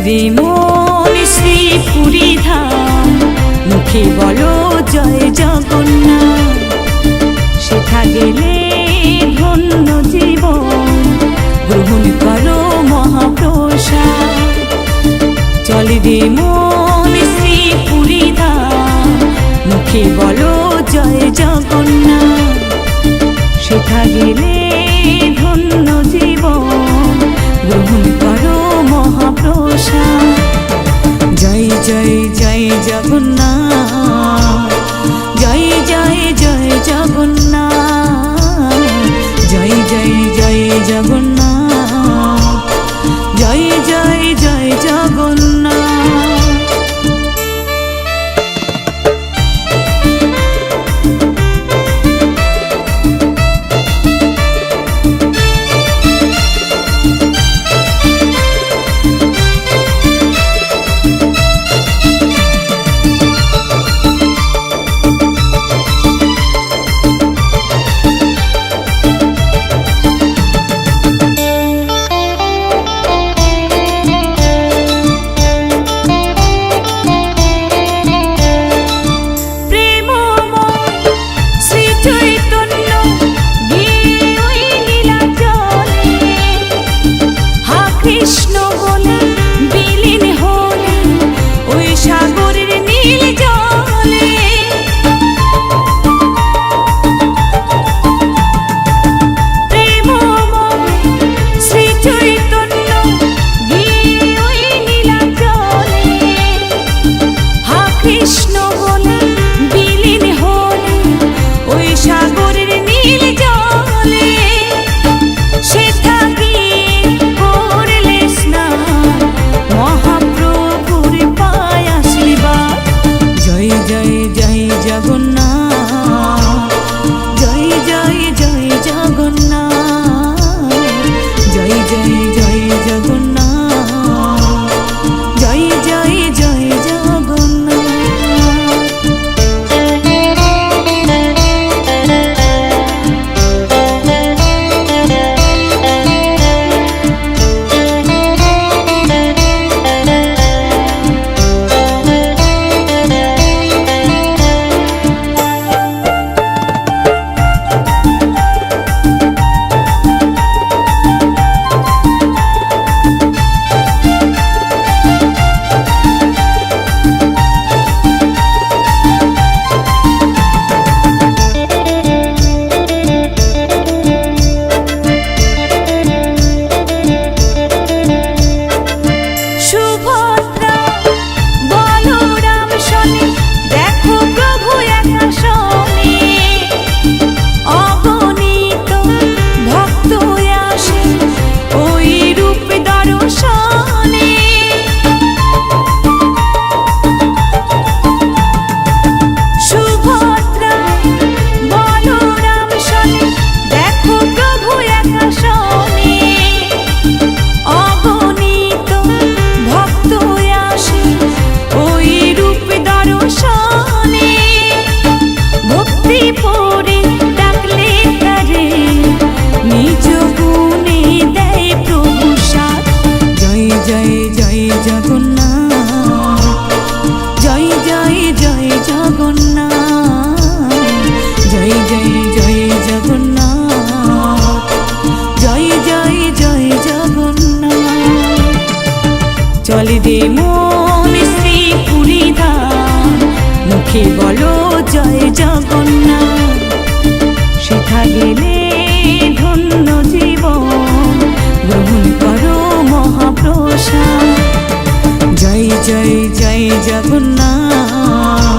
রে মন শ্রীপুরী ধাম, মুখে বলো জয় জগন্নাথ। সেথা গেলে ধন্য জীবন, গ্রহণ করো মহাপ্রসাদ। চল রে মন শ্রীপুরী ধাম, মুখে বলো জয় জগন্নাথ। সেথা গেলে ধন্য জীবন, গ্রহণ করো মহাপ্রসাদ। জয় জয় জয় জগন্নাথ, জয় জয় জয় জগন্নাথ, জয় জয় জয় জগন্নাথ, জয় জয় জয় জগন্নাথ। কৃষ্ণ বলে বিলীন হলে ওই সাগরের নীল জলে। প্রেমময় শ্রী চৈতন্য গিয়ে ওই নীলাচলে, হা কৃষ্ণ বলে বিলীন হলে ওই সাগরের নীল জলে। সেথা জগন্নাথ, জয় জয় জয় জগন্নাথ, জয় জয় জয় জগন্নাথ, জয় জয় জয় জগন্নাথ। চল রে মন শ্রীপুরী ধাম, মুখে বলো জয় জগন্নাথ। সেথা গেলে ধন্য জীবন, গ্রহণ করো মহাপ্রসাদ। জয় জয় জয় জগন্নাথ।